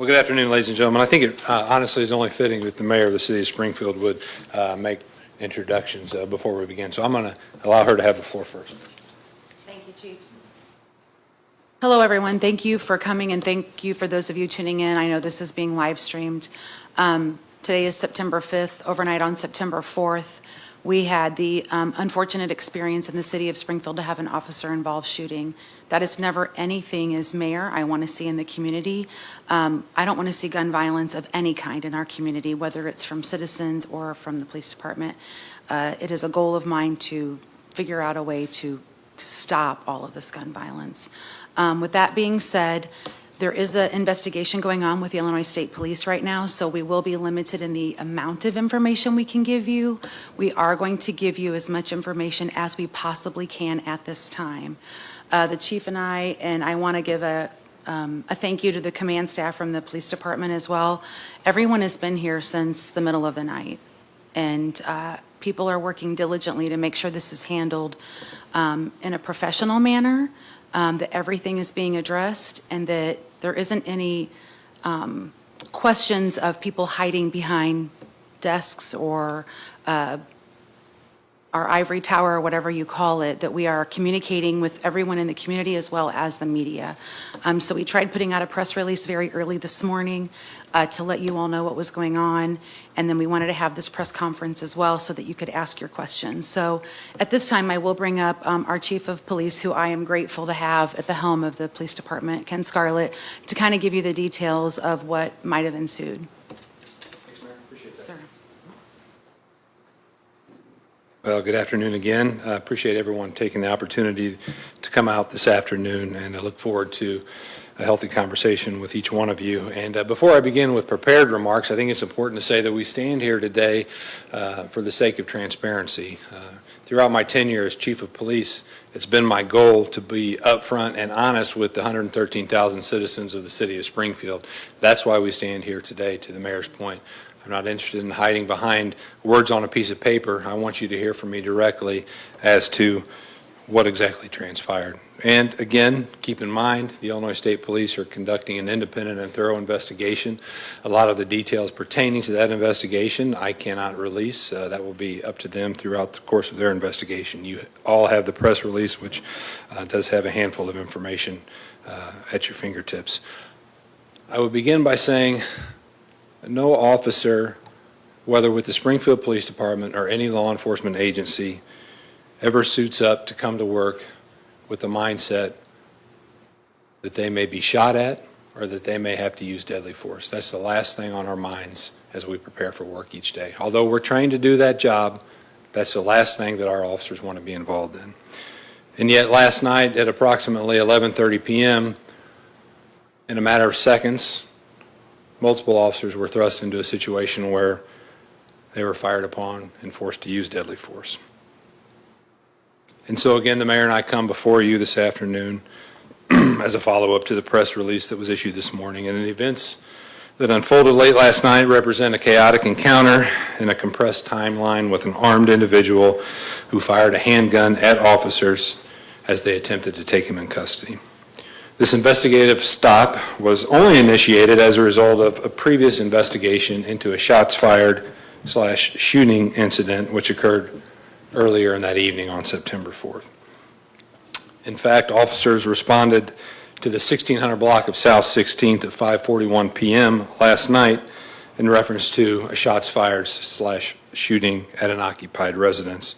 Well, good afternoon, ladies and gentlemen. I think it honestly is only fitting that the mayor of the city of Springfield would make introductions before we begin. So I'm going to allow her to have the floor first. Thank you, Chief. Hello, everyone. Thank you for coming, and thank you for those of you tuning in. I know this is being live streamed. Today is September 5th. Overnight on September 4th, we had the unfortunate experience in the city of Springfield to have an officer-involved shooting. That is never anything as mayor I want to see in the community. I don't want to see gun violence of any kind in our community, whether it's from citizens or from the police department. It is a goal of mine to figure out a way to stop all of this gun violence. With that being said, there is an investigation going on with the Illinois State Police right now, so we will be limited in the amount of information we can give you. We are going to give you as much information as we possibly can at this time. The chief and I want to give a thank you to the command staff from the police department as well. Everyone has been here since the middle of the night, and people are working diligently to make sure this is handled in a professional manner, that everything is being addressed, and that there isn't any questions of people hiding behind desks or our ivory tower, or whatever you call it, that we are communicating with everyone in the community as well as the media. So we tried putting out a press release very early this morning to let you all know what was going on, and then we wanted to have this press conference as well so that you could ask your questions. So at this time, I will bring up our chief of police, who I am grateful to have at the helm of the police department, Ken Scarlett, to kind of give you the details of what might have ensued. Thanks, Mayor. Appreciate that. Sir. Well, good afternoon again. I appreciate everyone taking the opportunity to come out this afternoon, and I look forward to a healthy conversation with each one of you. And before I begin with prepared remarks, I think it's important to say that we stand here today for the sake of transparency. Throughout my tenure as chief of police, it's been my goal to be upfront and honest with the 113,000 citizens of the city of Springfield. That's why we stand here today, to the mayor's point. I'm not interested in hiding behind words on a piece of paper. I want you to hear from me directly as to what exactly transpired. And again, keep in mind, the Illinois State Police are conducting an independent and thorough investigation. A lot of the details pertaining to that investigation I cannot release. That will be up to them throughout the course of their investigation. You all have the press release, which does have a handful of information at your fingertips. I would begin by saying no officer, whether with the Springfield Police Department or any law enforcement agency, ever suits up to come to work with the mindset that they may be shot at or that they may have to use deadly force. That's the last thing on our minds as we prepare for work each day. Although we're trained to do that job, that's the last thing that our officers want to be involved in. And yet last night at approximately 11:30 p.m., in a matter of seconds, multiple officers were thrust into a situation where they were fired upon and forced to use deadly force. And so again, the mayor and I come before you this afternoon as a follow-up to the press release that was issued this morning. And the events that unfolded late last night represent a chaotic encounter in a compressed timeline with an armed individual who fired a handgun at officers as they attempted to take him in custody. This investigative stop was only initiated as a result of a previous investigation into a shots fired / shooting incident which occurred earlier in that evening on September 4th. In fact, officers responded to the 1600 block of South 16th at 5:41 p.m. last night in reference to a shots fired / shooting at an occupied residence.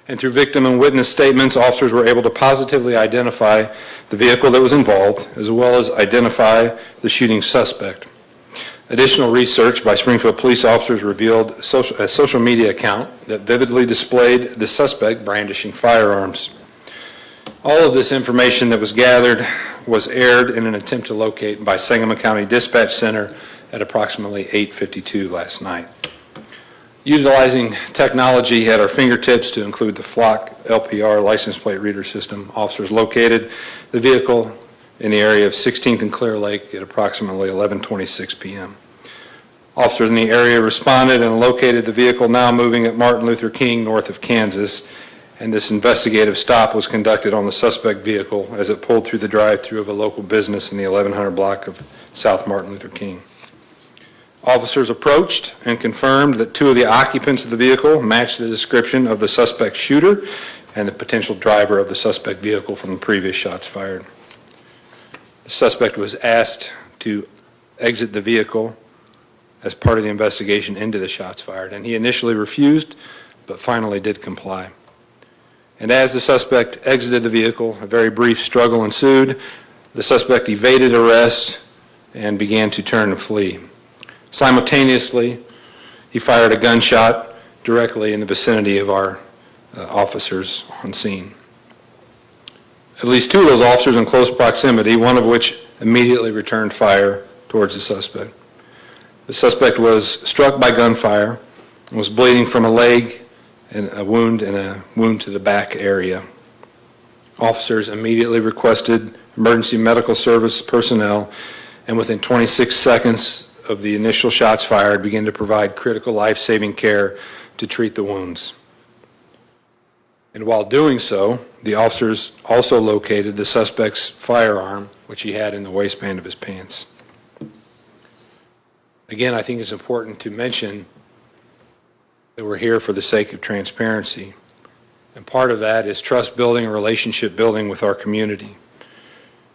And through victim and witness statements, officers were able to positively identify the vehicle that was involved, as well as identify the shooting suspect. Additional research by Springfield police officers revealed a social media account that vividly displayed the suspect brandishing firearms. All of this information that was gathered was aired in an attempt to locate by Sangamon County Dispatch Center at approximately 8:52 last night. Utilizing technology at our fingertips to include the Flock LPR license plate reader system, officers located the vehicle in the area of 16th and Clear Lake at approximately 11:26 p.m. Officers in the area responded and located the vehicle now moving at Martin Luther King north of Kansas, and this investigative stop was conducted on the suspect vehicle as it pulled through the drive-thru of a local business in the 1100 block of South Martin Luther King. Officers approached and confirmed that 2 of the occupants of the vehicle matched the description of the suspect shooter and the potential driver of the suspect vehicle from the previous shots fired. The suspect was asked to exit the vehicle as part of the investigation into the shots fired, and he initially refused, but finally did comply. And as the suspect exited the vehicle, a very brief struggle ensued. The suspect evaded arrest and began to turn and flee. Simultaneously, he fired a gunshot directly in the vicinity of our officers on scene. At least 2 of those officers in close proximity, one of which immediately returned fire towards the suspect. The suspect was struck by gunfire and was bleeding from a leg and a wound to the back area. Officers immediately requested emergency medical service personnel, and within 26 seconds of the initial shots fired, began to provide critical life-saving care to treat the wounds. And while doing so, the officers also located the suspect's firearm, which he had in the waistband of his pants. Again, I think it's important to mention that we're here for the sake of transparency. And part of that is trust building and relationship building with our community.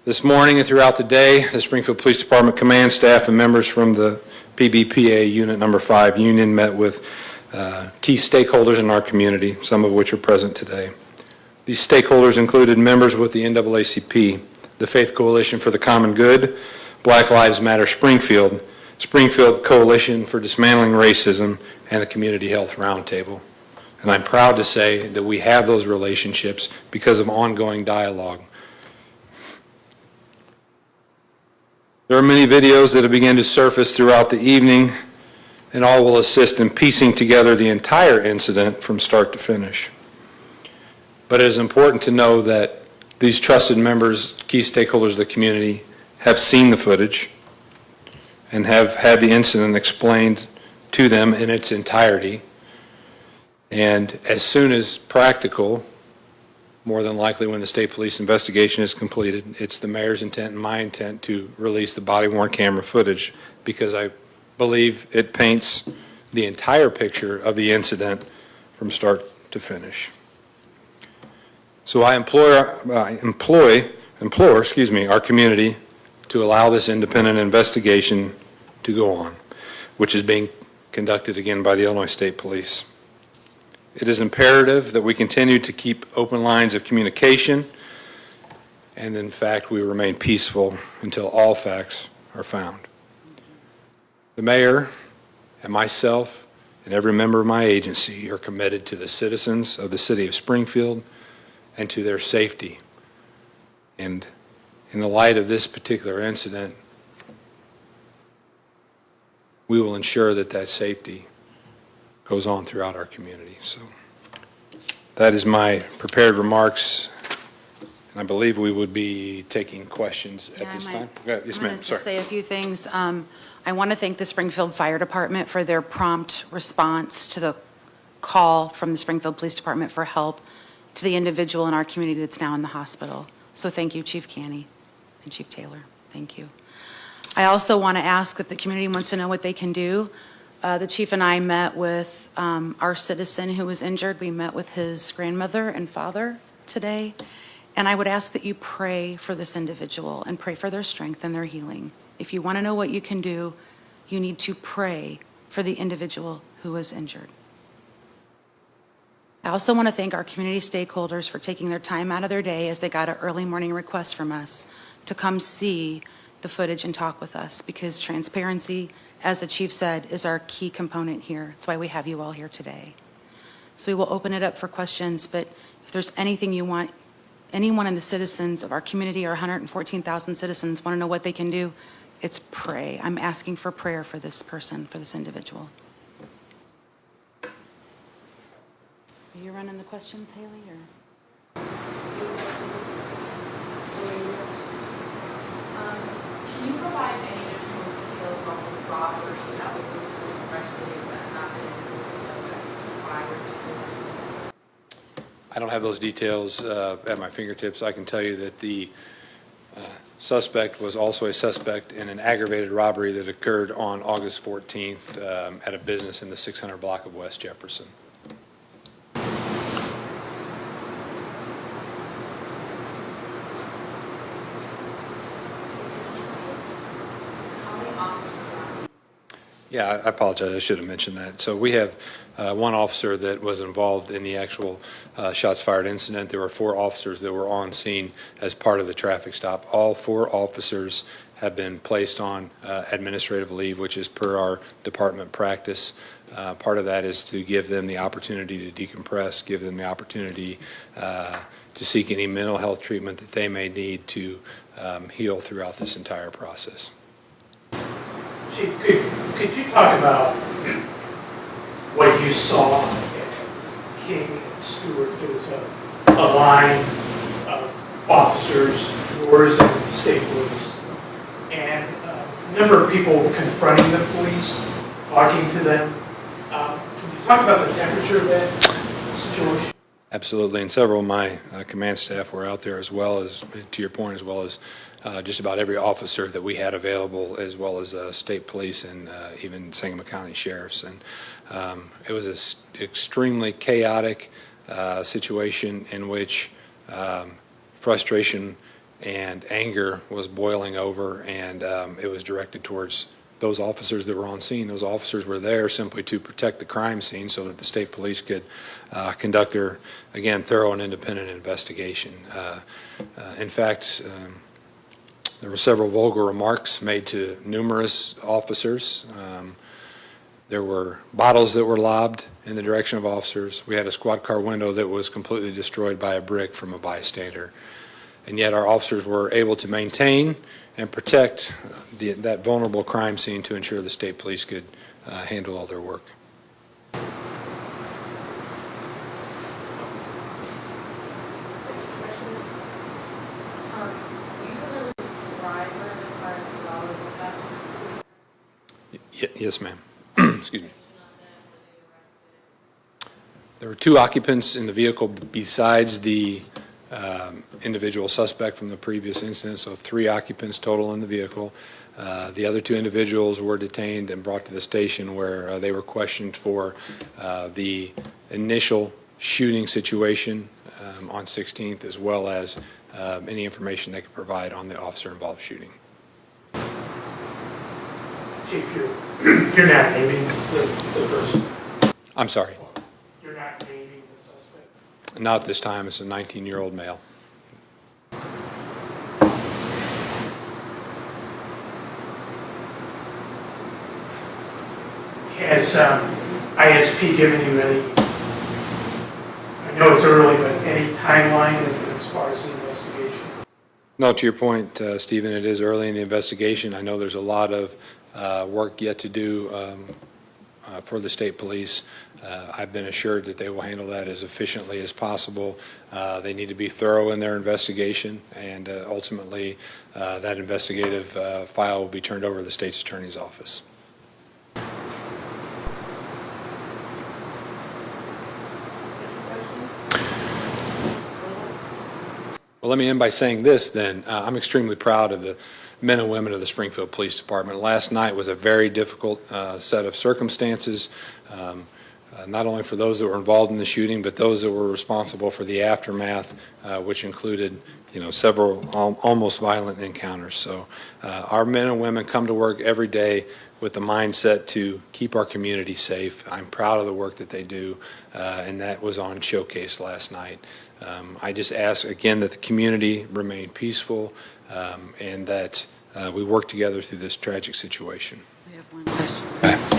This morning and throughout the day, the Springfield Police Department command staff and members from the PBPA Unit Number 5 Union met with key stakeholders in our community, some of which are present today. These stakeholders included members with the NAACP, the Faith Coalition for the Common Good, Black Lives Matter Springfield, Springfield Coalition for Dismantling Racism, and the Community Health Roundtable. And I'm proud to say that we have those relationships because of ongoing dialogue. There are many videos that have begun to surface throughout the evening, and all will assist in piecing together the entire incident from start to finish. But it is important to know that these trusted members, key stakeholders of the community, have seen the footage and have had the incident explained to them in its entirety. And as soon as practical, more than likely when the state police investigation is completed, it's the mayor's intent and my intent to release the body-worn camera footage, because I believe it paints the entire picture of the incident from start to finish. So I implore our community to allow this independent investigation to go on, which is being conducted again by the Illinois State Police. It is imperative that we continue to keep open lines of communication, and in fact, we remain peaceful until all facts are found. The mayor and myself and every member of my agency are committed to the citizens of the city of Springfield and to their safety. And in the light of this particular incident, we will ensure that that safety goes on throughout our community. So that is my prepared remarks, and I believe we would be taking questions at this time. Yes, ma'am. I'm going to say a few things. I want to thank the Springfield Fire Department for their prompt response to the call from the Springfield Police Department for help to the individual in our community that's now in the hospital. So thank you, Chief Canny and Chief Taylor. Thank you. I also want to ask if the community wants to know what they can do. The chief and I met with our citizen who was injured. We met with his grandmother and father today. And I would ask that you pray for this individual and pray for their strength and their healing. If you want to know what you can do, you need to pray for the individual who was injured. I also want to thank our community stakeholders for taking their time out of their day as they got an early morning request from us to come see the footage and talk with us, because transparency, as the chief said, is our key component here. That's why we have you all here today. So we will open it up for questions, but if there's anything you want, anyone in the citizens of our community, our 114,000 citizens, want to know what they can do, it's pray. I'm asking for prayer for this person, for this individual. Are you running the questions, Haley, or? Can you provide any additional details about the robbery that was listed in the press release that happened with the suspect I don't have those details at my fingertips. I can tell you that the Suspect was also a suspect in an aggravated robbery that occurred on August 14th at a business in the 600 block of West Jefferson. How many officers are? Yeah, I apologize. I should have mentioned that. So we have one officer that was involved in the actual shots fired incident. There were 4 officers that were on scene as part of the traffic stop. All 4 officers have been placed on administrative leave, which is per our department practice. Part of that is to give them the opportunity to decompress, give them the opportunity to seek any mental health treatment that they may need to heal throughout this entire process. Chief, could you talk about what you saw at King and Stewart? There was a line of officers, yours and the state police, and a number of people confronting the police, talking to them. Can you talk about the temperature of that situation? Absolutely, and several of my command staff were out there as well as, to your point, as well as just about every officer that we had available, as well as state police and even Sangamon County sheriffs. And it was an extremely chaotic situation in which frustration and anger was boiling over, and it was directed towards those officers that were on scene. Those officers were there simply to protect the crime scene so that the state police could conduct their, again, thorough and independent investigation. In fact, there were several vulgar remarks made to numerous officers. There were bottles that were lobbed in the direction of officers. We had a squad car window that was completely destroyed by a brick from a bystander. And yet our officers were able to maintain and protect that vulnerable crime scene to ensure the state police could handle all their work. You said there was a driver in the car as well as a passenger. Yes, ma'am. Excuse me. There were 2 occupants in the vehicle besides the individual suspect from the previous incident, so 3 occupants total in the vehicle. The other 2 individuals were detained and brought to the station where they were questioned for the initial shooting situation on 16th, as well as any information they could provide on the officer-involved shooting. Chief, you're not naming the person. I'm sorry. You're not naming the suspect. Not this time. It's a 19-year-old male. Has ISP given you any, I know it's early, but any timeline as far as the investigation? No, to your point, Stephen, it is early in the investigation. I know there's a lot of work yet to do for the state police. I've been assured that they will handle that as efficiently as possible. They need to be thorough in their investigation, and ultimately that investigative file will be turned over to the state's attorney's office. Well, let me end by saying this then. I'm extremely proud of the men and women of the Springfield Police Department. Last night was a very difficult set of circumstances, not only for those that were involved in the shooting, but those that were responsible for the aftermath, which included, several almost violent encounters. So our men and women come to work every day with the mindset to keep our community safe. I'm proud of the work that they do, and that was on showcase last night. I just ask again that the community remain peaceful and that we work together through this tragic situation. We have one question.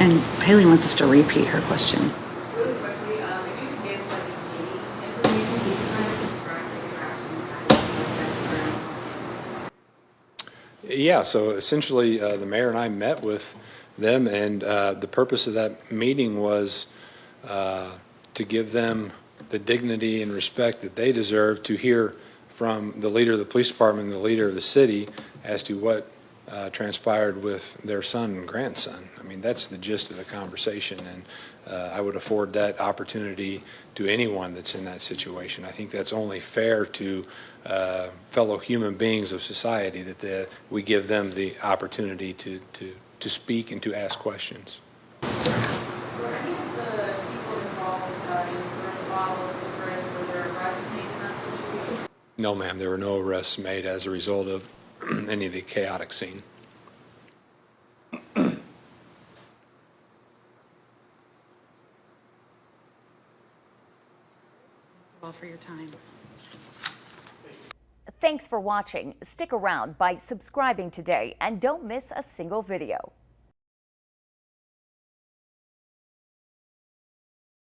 And Haley wants us to repeat her question. Really quickly, if you could give like the information you can kind of describe the interaction you had with suspects. Yeah, so essentially the mayor and I met with them, and the purpose of that meeting was to give them the dignity and respect that they deserve, to hear from the leader of the police department and the leader of the city as to what transpired with their son and grandson. I mean, that's the gist of the conversation, and I would afford that opportunity to anyone that's in that situation. I think that's only fair to fellow human beings of society, that we give them the opportunity to speak and to ask questions. Were any of the people involved in the first bottles of bread, were there arrests made in that situation? No, ma'am, there were no arrests made as a result of any of the chaotic scene. All for your time. Thanks for watching. Stick around by subscribing today and don't miss a single video.